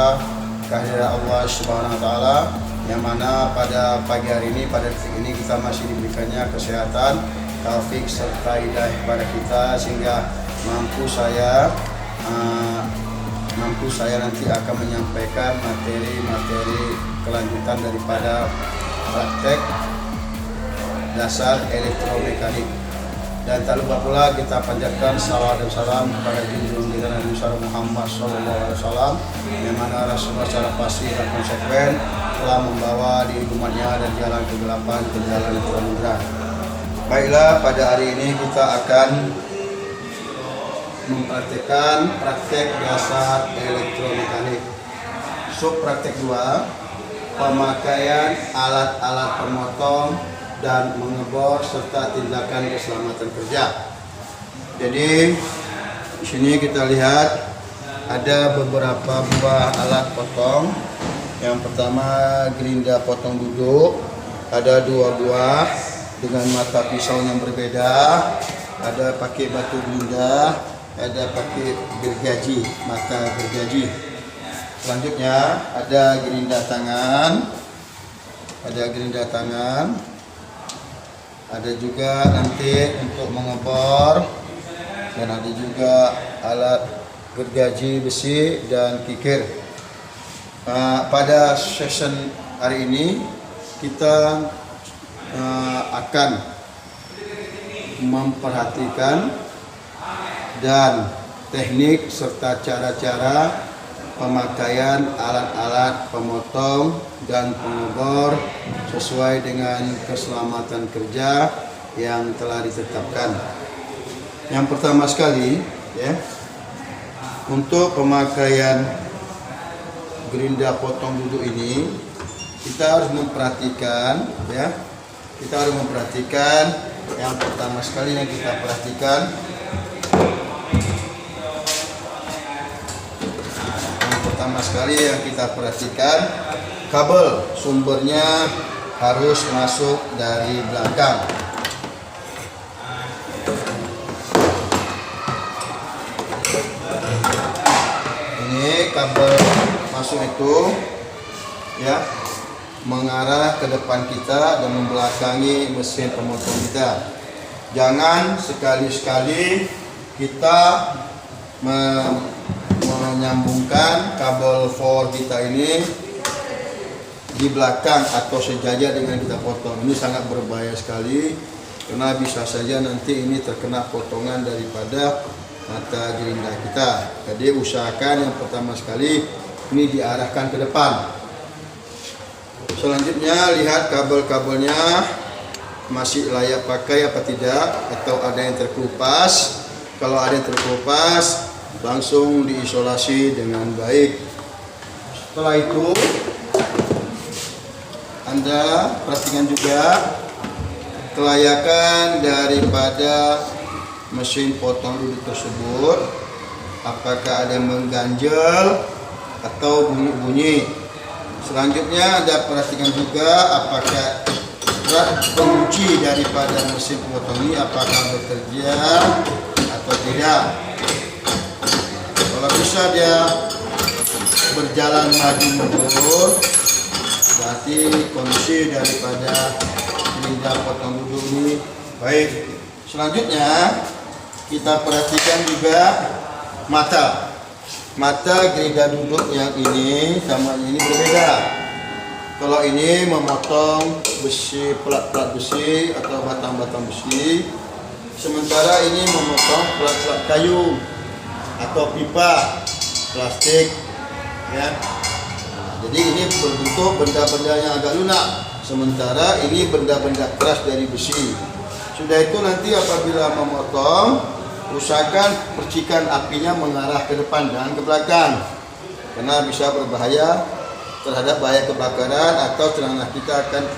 kita kehadirat Allah Subhanahu wa taala, yang mana pada pagi hari ini, pada detik ini kita masih diberikannya kesehatan, taufik serta hidayah kepada kita, sehingga mampu saya nanti akan menyampaikan materi kelanjutan daripada praktek dasar elektromekanik. Dan tak lupa pula kita panjatkan salawat dan salam kepada junjungan kita Nabi Muhammad SAW, yang mana Rasulullah secara pasti dan konsekuen telah membawa diri umatnya dari jalan kegelapan ke jalan kebenaran. Baiklah, pada hari ini kita akan mempraktekkan praktek dasar elektromekanik. Sub praktek 2, pemakaian alat-alat pemotong dan mengebor serta tindakan keselamatan kerja. Jadi di sini kita lihat ada beberapa buah alat potong. Yang pertama gerinda potong duduk, ada 2 buah dengan mata pisau yang berbeda. Ada pakai batu gerinda, ada pakai gergaji, mata gergaji. Selanjutnya ada gerinda tangan, ada juga nanti untuk mengebor, dan ada juga alat gergaji besi dan kikir. Pada session hari ini kita akan memperhatikan dan teknik serta cara-cara pemakaian alat-alat pemotong dan pengebor sesuai dengan keselamatan kerja yang telah ditetapkan. Yang pertama sekali, untuk pemakaian gerinda potong duduk ini kita harus memperhatikan, yang pertama sekali yang kita perhatikan, kabel sumbernya harus masuk dari belakang. Ini kabel masuk itu mengarah ke depan kita dan membelakangi mesin pemotong kita. Jangan sekali-sekali kita menyambungkan kabel for kita ini di belakang atau sejajar dengan kita potong. Ini sangat berbahaya sekali, karena bisa saja nanti ini terkena potongan daripada mata gerinda kita. Jadi usahakan yang pertama sekali ini diarahkan ke depan. Selanjutnya lihat kabel-kabelnya masih layak pakai apa tidak, atau ada yang terkelupas. Kalau ada yang terkelupas, langsung diisolasi dengan baik. Setelah itu Anda perhatikan juga kelayakan daripada mesin potong duduk tersebut, apakah ada yang mengganjel atau bunyi-bunyi. Selanjutnya Anda perhatikan juga apakah pengunci daripada mesin potong ini apakah bekerja atau tidak. Kalau bisa dia berjalan maju mundur, berarti kondisi daripada gerinda potong duduk ini baik. Selanjutnya kita perhatikan juga mata gerinda duduk yang ini sama ini berbeda. Kalau ini memotong besi, pelat-pelat besi atau batang-batang besi, sementara ini memotong pelat-pelat kayu atau pipa plastik, jadi ini berbentuk benda-benda yang agak lunak, sementara ini benda-benda keras dari besi. Sudah itu nanti apabila memotong, usahakan percikan apinya mengarah ke depan dan ke belakang, karena bisa berbahaya terhadap bahaya kebakaran, atau celana kita akan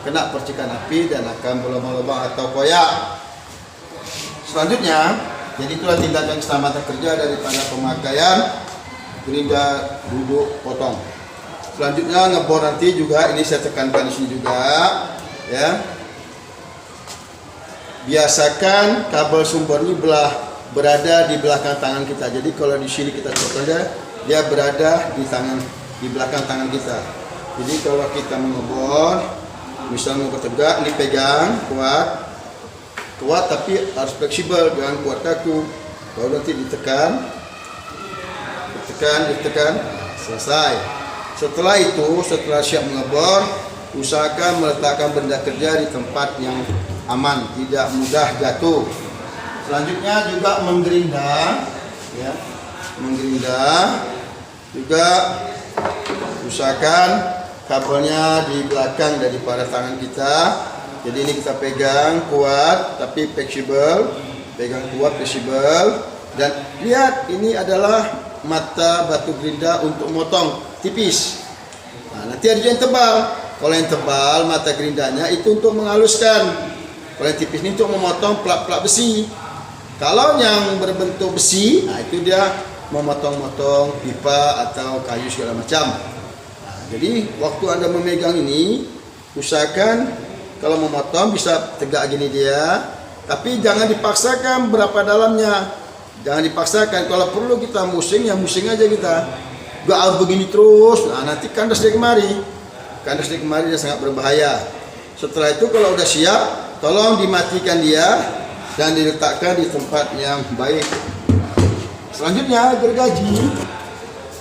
kena percikan api dan akan berlubang-lubang atau koyak. Selanjutnya, jadi itulah tindakan keselamatan kerja daripada pemakaian gerinda duduk potong. Selanjutnya ngebor nanti juga, ini saya tekankan di sini juga, biasakan kabel sumber ini berada di belakang tangan kita. Jadi kalau di sini kita contohnya dia berada di belakang tangan kita. Jadi kalau kita mengebor, misalnya mengebor tegak, ini pegang kuat tapi harus fleksibel, jangan kuat kaku. Kalau nanti ditekan, selesai. Setelah itu, setelah siap mengebor, usahakan meletakkan benda kerja di tempat yang aman, tidak mudah jatuh. Selanjutnya juga menggerinda, ya, juga usahakan kabelnya di belakang daripada tangan kita. Jadi ini kita pegang kuat tapi fleksibel, dan lihat ini adalah mata batu gerinda untuk motong tipis. Nah, nanti ada yang tebal. Kalau yang tebal mata gerindanya itu untuk menghaluskan. Kalau yang tipis ini untuk memotong plat-plat besi. Kalau yang berbentuk besi, nah itu dia memotong-motong pipa atau kayu segala macam. Nah, jadi waktu Anda memegang ini, usahakan kalau memotong bisa tegak gini dia, tapi jangan dipaksakan berapa dalamnya. Jangan dipaksakan. Kalau perlu kita musing, ya musing aja kita. Gak harus begini terus. Nah, nanti kandas dari kemari. Kandas dari kemari dia sangat berbahaya. Setelah itu kalau udah siap, tolong dimatikan dia dan diletakkan di tempat yang baik. Selanjutnya gergaji.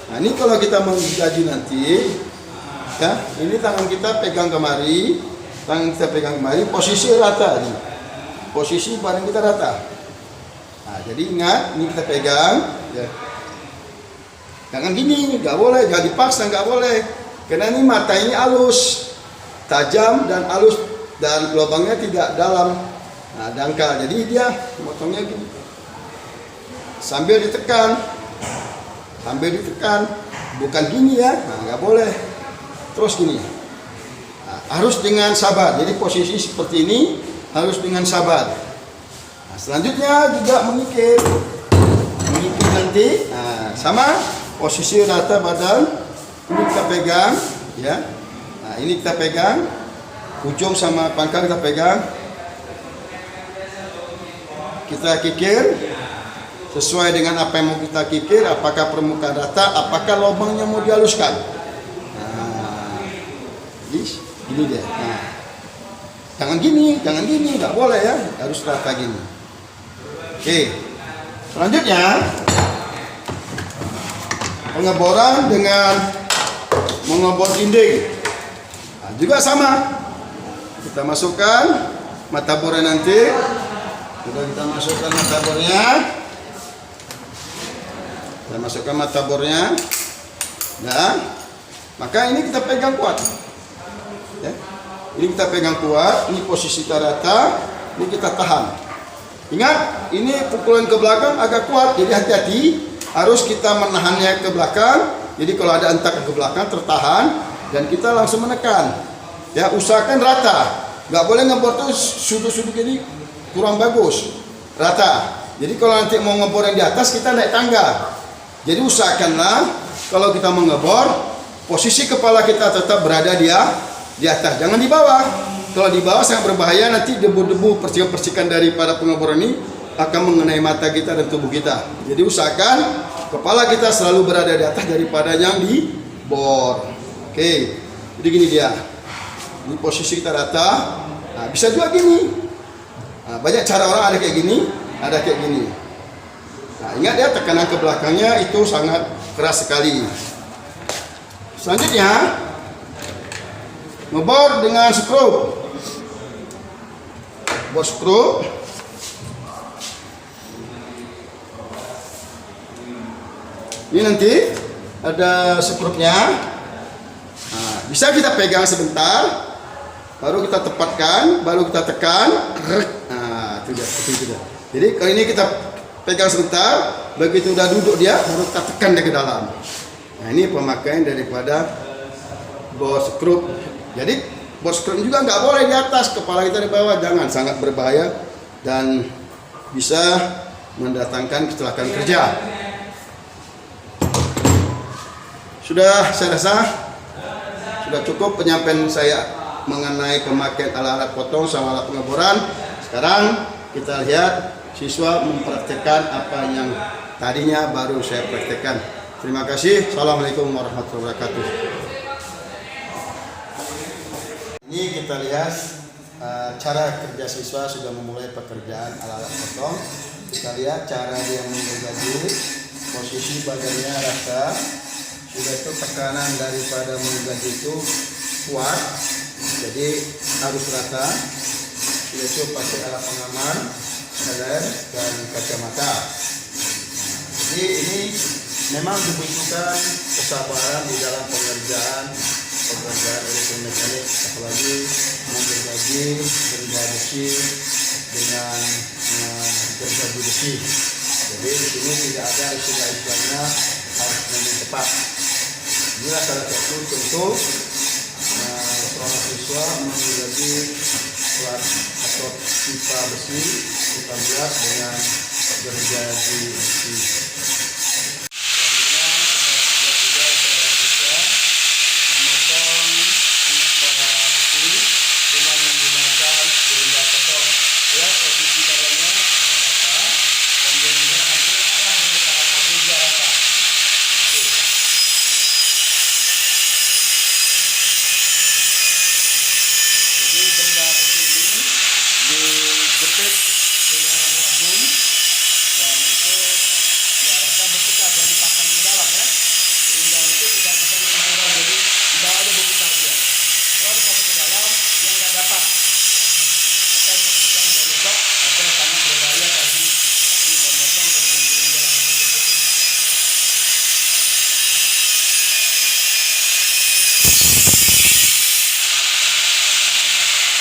Nah, ini kalau kita menggergaji nanti, ya, ini tangan kita pegang kemari, posisi rata nih. Posisi badan kita rata. Nah, jadi ingat, ini kita pegang, ya. Jangan gini, nggak boleh, jangan dipaksa, nggak boleh. Karena ini mata ini halus, tajam dan halus, dan lubangnya tidak dalam, nah, dangkal. Jadi dia motongnya gini, sambil ditekan, bukan gini ya, nah, nggak boleh. Terus gini, nah, harus dengan sabar. Jadi posisi seperti ini harus dengan sabar. Nah, selanjutnya juga mengikir nanti, nah, sama posisi rata badan. Ini kita pegang, ya. Nah, ini kita pegang, ujung sama pangkal kita pegang. Kita kikir sesuai dengan apa yang mau kita kikir. Apakah permukaan rata, apakah lubangnya mau dihaluskan. Nah, ini dia. Nah, jangan gini, nggak boleh ya, harus rata gini. Oke, selanjutnya pengeboran dengan mengebor dinding. Nah, juga sama, kita masukkan mata bornya nanti. Sudah kita masukkan mata bornya, nah, maka ini kita pegang kuat, ya. Ini kita pegang kuat, ini posisi kita rata, ini kita tahan. Ingat, ini pukulan ke belakang agak kuat, jadi hati-hati, harus kita menahannya ke belakang. Jadi kalau ada entak ke belakang tertahan dan kita langsung menekan. Ya, usahakan rata, nggak boleh ngebor tuh sudut-sudut ini kurang bagus, rata. Jadi kalau nanti mau ngebor yang di atas, kita naik tangga. Jadi usahakanlah kalau kita mengebor, posisi kepala kita tetap berada di atas, jangan di bawah. Kalau di bawah sangat berbahaya, nanti debu-debu percikan-percikan daripada pengeboran ini akan mengenai mata kita dan tubuh kita. Jadi usahakan kepala kita selalu berada di atas daripada yang dibor. Oke, jadi gini dia. Ini posisi kita rata. Nah, bisa juga gini. Nah, banyak cara orang, ada kayak gini, ada kayak gini. Nah, ingat ya, tekanan ke belakangnya itu sangat keras sekali. Selanjutnya, ngebor dengan skrup. Bor skrup. Ini nanti ada skrupnya. Nah, bisa kita pegang sebentar, baru kita tepatkan, baru kita tekan. Nah, itu dia. Jadi kalau ini kita pegang sebentar, begitu udah duduk dia, baru kita tekan dia ke dalam. Nah, ini pemakaian daripada bor skrup. Jadi bor skrup juga nggak boleh di atas, kepala kita di bawah, jangan, sangat berbahaya dan bisa mendatangkan kecelakaan kerja. Sudah, saya rasa sudah cukup penyampaian saya mengenai pemakaian alat-alat potong sama alat pengeboran. Sekarang kita lihat siswa mempraktekkan apa yang tadinya baru saya praktekkan. Terima kasih. Assalamualaikum warahmatullahi wabarakatuh. Ini kita lihat cara kerja siswa sudah memulai pekerjaan ala-ala potong. Kita lihat cara dia menggergaji, posisi badannya rata, sudah itu tekanan daripada menggergaji itu kuat, jadi harus rata. Sudah itu pakai alat pengaman, helm dan kacamata. Jadi ini memang dibutuhkan kesabaran di dalam pekerjaan elektromekanik, apalagi menggergaji benda besi dengan gergaji besi. Jadi di sini tidak ada istilah-istilahnya harus dengan cepat. Inilah salah satu contoh seorang siswa menggergaji plat atau pipa besi kita lihat dengan gergaji besi.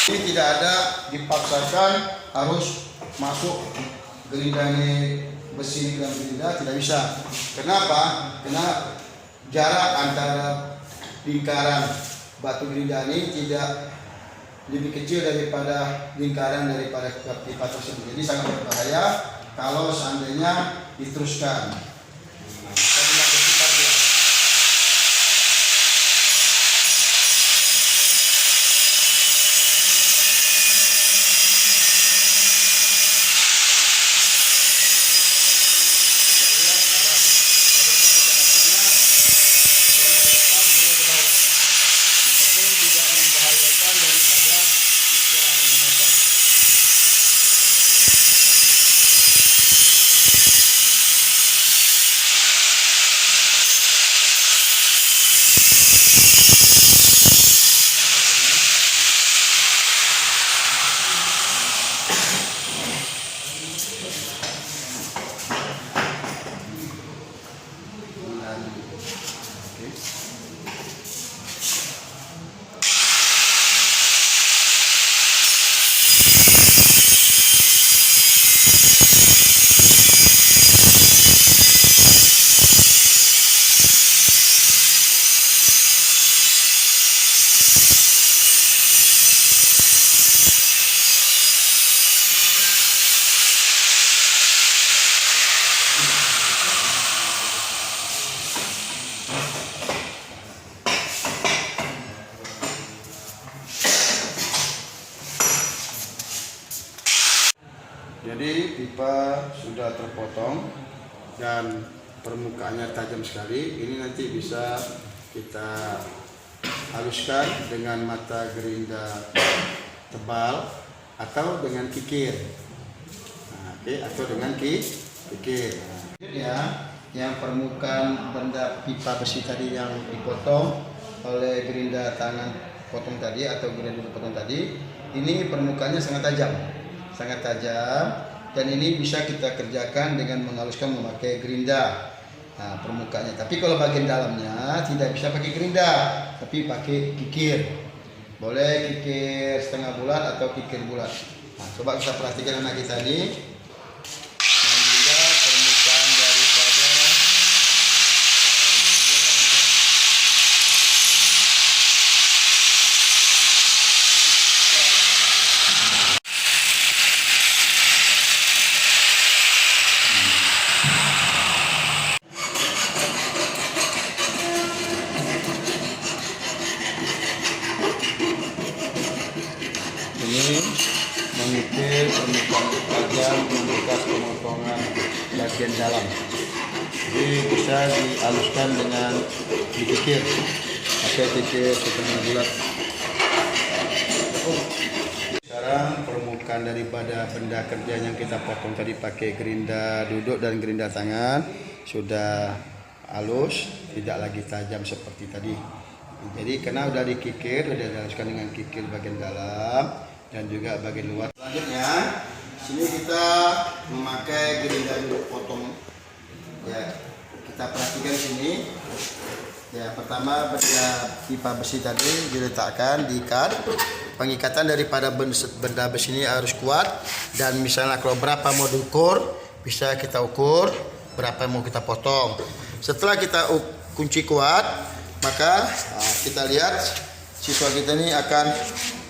Ini tidak ada dipaksakan harus masuk gerindanya besi dalam gerinda, tidak bisa. Kenapa? Karena jarak antara lingkaran batu gerinda ini tidak lebih kecil daripada lingkaran daripada pipa tersebut. Jadi sangat berbahaya kalau seandainya diteruskan. Jadi pipa sudah terpotong dan permukaannya tajam sekali. Ini nanti bisa kita haluskan dengan mata gerinda tebal atau dengan kikir. Atau dengan kikir. Ya, yang permukaan benda pipa besi tadi yang dipotong oleh gerinda tangan potong tadi atau gerinda potong tadi, ini permukaannya sangat tajam. Dan ini bisa kita kerjakan dengan menghaluskan memakai gerinda permukaannya. Tapi kalau bagian dalamnya tidak bisa pakai gerinda, tapi pakai kikir. Boleh kikir setengah bulat atau kikir bulat. Coba kita perhatikan anak kita ini. Ini mengukir permukaan tajam membekas pemotongan bagian dalam. Jadi bisa dihaluskan dengan dikikir, pakai kikir setengah bulat. Sekarang permukaan daripada benda kerja yang kita potong tadi pakai gerinda duduk dan gerinda tangan sudah halus, tidak lagi tajam seperti tadi. Jadi karena sudah dikikir, sudah dihaluskan dengan kikir bagian dalam dan juga bagian luar. Selanjutnya, sini kita memakai gerinda duduk potong. Ya, kita perhatikan sini. Ya, pertama pipa besi tadi diletakkan, diikat. Pengikatan daripada benda besi ini harus kuat, dan misalnya kalau berapa mau diukur, bisa kita ukur berapa mau kita potong. Setelah kita kunci kuat, maka kita lihat siswa kita ini akan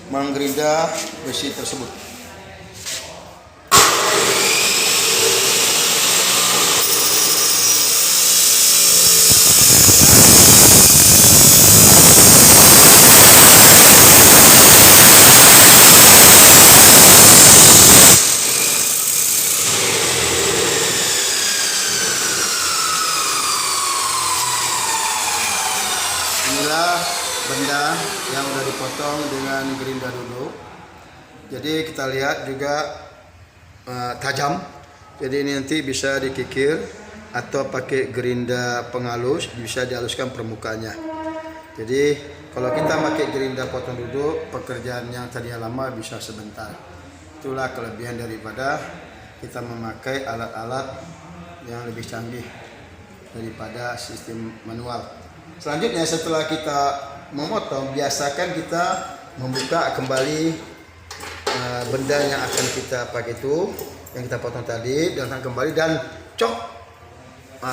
menggerinda besi tersebut. Inilah benda yang sudah dipotong dengan gerinda duduk. Jadi kita lihat juga tajam. Jadi ini nanti bisa dikikir atau pakai gerinda penghalus, bisa dihaluskan permukaannya. Jadi kalau kita pakai gerinda potong duduk, pekerjaan yang tadinya lama bisa sebentar. Itulah kelebihan daripada kita memakai alat-alat yang lebih canggih daripada sistem manual. Selanjutnya setelah kita memotong, biasakan kita membuka kembali benda yang akan kita pakai itu, yang kita potong tadi, dan kembali dan cok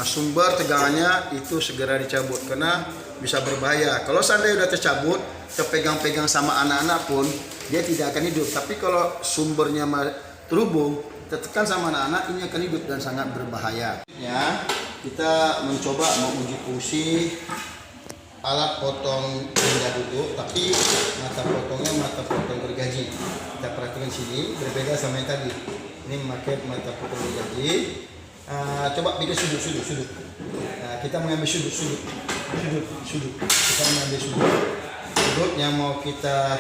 sumber tegangannya itu segera dicabut karena bisa berbahaya. Kalau seandainya sudah tercabut, terpegang-pegang sama anak-anak pun dia tidak akan hidup. Tapi kalau sumbernya terhubung, tertekan sama anak-anak, ini akan hidup dan sangat berbahaya. Ya, kita mencoba menguji fungsi alat potong gerinda duduk, tapi mata potongnya mata potong gergaji. Kita perhatikan sini berbeda sama yang tadi. Ini memakai mata potong gergaji. Coba bikin sudut. Kita mengambil sudut. Kita mengambil sudut yang mau kita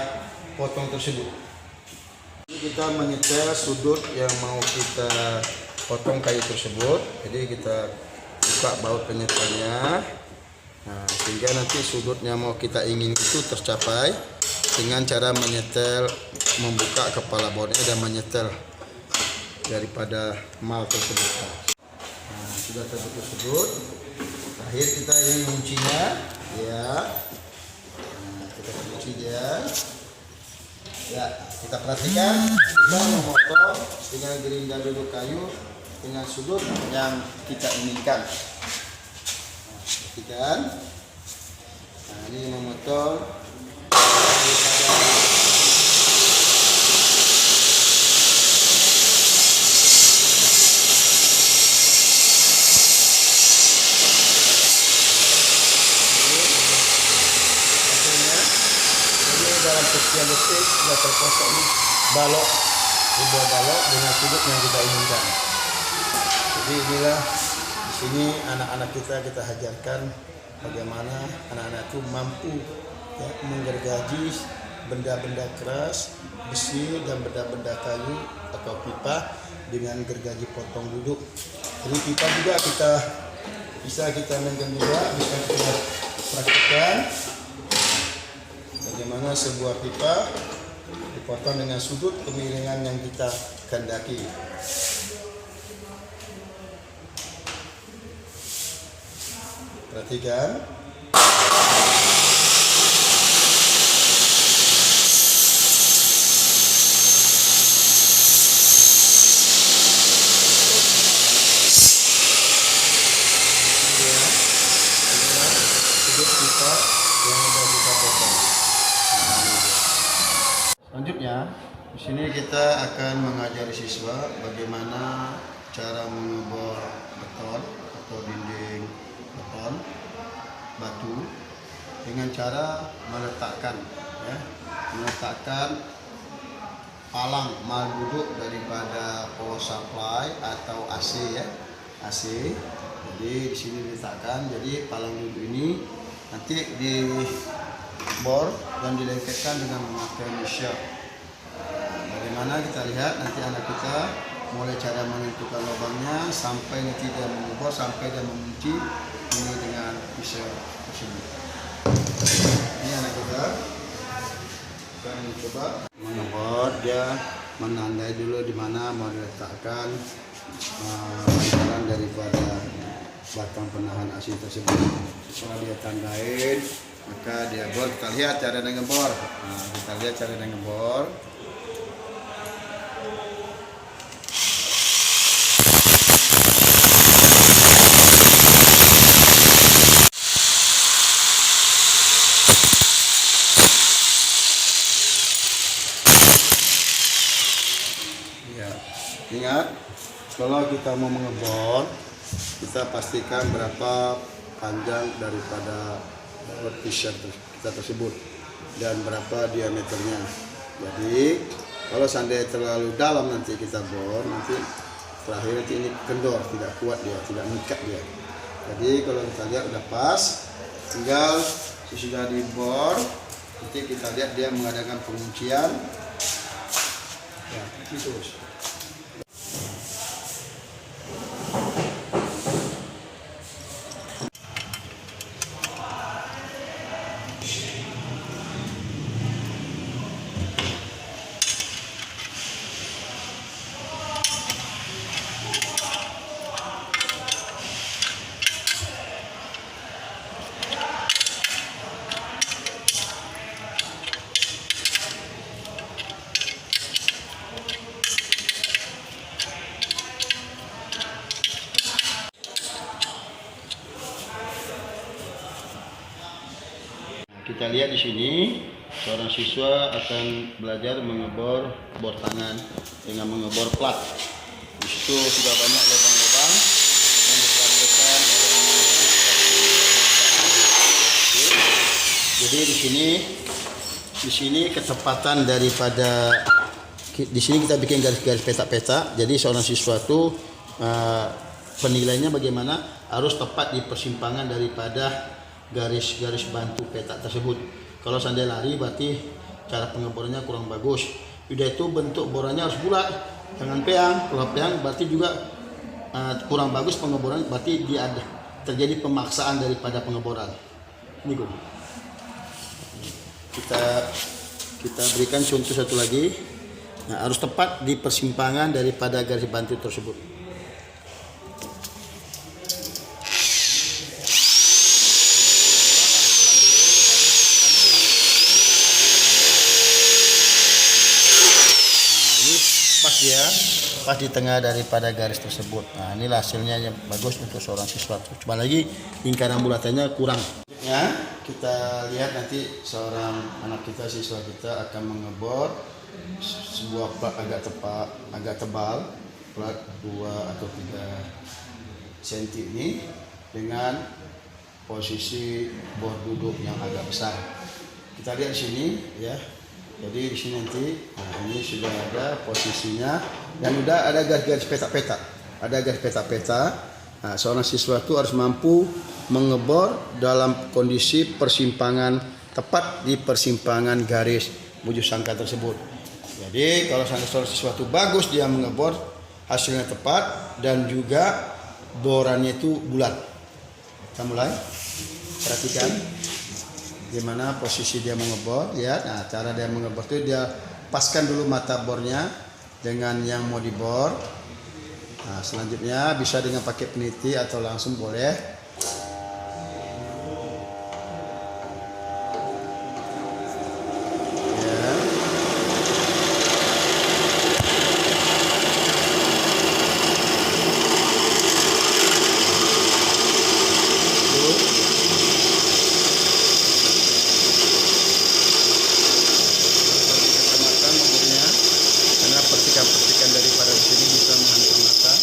potong tersebut. Ini kita menyetel sudut yang mau kita potong kayu tersebut. Jadi kita buka baut penyetelnya. Sehingga nanti sudutnya mau kita ingin itu tercapai dengan cara menyetel, membuka kepala bautnya dan menyetel daripada mal tersebut. Sudah terbentuk sudut. Terakhir kita ingin menguncinya, ya. Kita kunci dia. Ya, kita perhatikan kita memotong dengan gerinda duduk kayu dengan sudut yang kita inginkan. Perhatikan. Ini memotong dalam sekian detik sudah terpotong sebuah balok dengan sudut yang kita inginkan. Jadi inilah di sini anak-anak kita ajarkan bagaimana anak-anak itu mampu menggergaji benda-benda keras, besi dan benda-benda kayu atau pipa dengan gergaji potong duduk. Jadi pipa juga bisa kita mainkan juga, bisa kita praktikkan bagaimana sebuah pipa dipotong dengan sudut kemiringan yang kita kehendaki. Perhatikan. Selanjutnya, di sini kita akan mengajari siswa bagaimana cara mengebor beton atau dinding beton batu dengan cara meletakkan palang mal duduk daripada power supply atau AC AC. Jadi di sini diletakkan, jadi palang duduk ini nanti dibor dan dilengketkan dengan memakai misyak. Bagaimana kita lihat nanti anak kita mulai cara menentukan lubangnya sampai nanti dia mengebor sampai dia mengunci ini dengan misyak tersebut. Ini anak kita akan mencoba mengebor, dia menandai dulu di mana mau diletakkan pantaran daripada batang penahan asin tersebut. Setelah dia tandain, maka dia bor. Kita lihat cara dia ngebor. Kita lihat cara dia ngebor. Ya, ingat. Kalau kita mau mengebor, kita pastikan berapa panjang daripada t-shirt kita tersebut dan berapa diameternya. Jadi kalau seandainya terlalu dalam nanti kita bor, nanti terakhir nanti ini kendor, tidak kuat dia, tidak mengikat dia. Jadi kalau kita lihat udah pas, tinggal sesudah dibor, nanti kita lihat dia mengadakan penguncian. Ya, itu. Kita lihat di sini seorang siswa akan belajar mengebor bor tangan dengan mengebor plat. Di situ sudah banyak lubang-lubang yang dipraktekkan oleh jadi di sini ketepatan daripada di sini kita bikin garis-garis petak-petak. Jadi seorang siswa itu penilaiannya bagaimana, harus tepat di persimpangan daripada garis-garis bantu petak tersebut. Kalau seandainya lari berarti cara pengeborannya kurang bagus. Udah itu bentuk borannya harus bulat, jangan peang. Kalau peang berarti juga kurang bagus pengeboran, berarti dia ada terjadi pemaksaan daripada pengeboran. Ini Gung. Kita berikan contoh satu lagi. Nah, harus tepat di persimpangan daripada garis bantu tersebut. Ya, pas di tengah daripada garis tersebut. Nah, inilah hasilnya yang bagus untuk seorang siswa. Cuma lagi lingkaran bulatannya kurang. Ya, kita lihat nanti seorang anak kita, siswa kita akan mengebor sebuah plat agak tebal, plat 2 atau 3 cm ini dengan posisi bor duduk yang agak besar. Kita lihat di sini ya. Jadi di sini nanti, ini sudah ada posisinya dan sudah ada garis-garis petak-petak. Ada garis petak-petak. Nah, seorang siswa itu harus mampu mengebor dalam kondisi persimpangan tepat di persimpangan garis buju sangka tersebut. Jadi kalau seorang siswa itu bagus, dia mengebor hasilnya tepat dan juga borannya itu bulat. Kita mulai perhatikan gimana posisi dia mengebor ya. Nah, cara dia mengebor itu dia paskan dulu mata bornya dengan yang mau dibor. Nah, selanjutnya bisa dengan pakai peniti atau langsung boleh. Percikan-percikan daripada di sini bisa menghantam mata.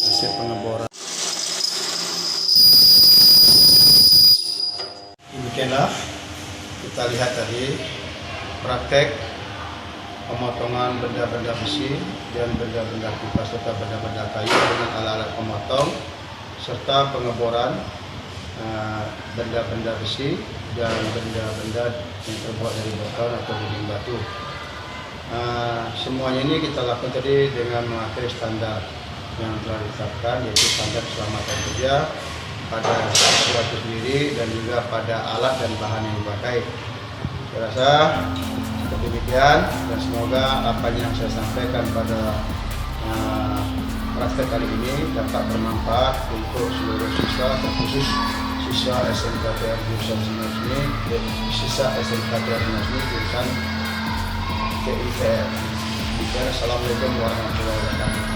Hasil pengeboran. Demikianlah kita lihat tadi praktek pemotongan benda-benda besi dan benda-benda pipa serta benda-benda kayu dengan alat-alat pemotong, serta pengeboran benda-benda besi dan benda-benda yang terbuat dari botol atau dinding batu. Semuanya ini kita lakukan tadi dengan mengakhiri standar yang telah ditetapkan, yaitu standar keselamatan kerja pada siswa itu sendiri dan juga pada alat dan bahan yang dipakai. Saya rasa seperti demikian, dan semoga apa yang saya sampaikan pada praktek kali ini dapat bermanfaat untuk seluruh siswa, terkhusus siswa SMKTR jurusan Simas ini, siswa SMKTR Simas ini jurusan TITR. Assalamualaikum warahmatullahi wabarakatuh.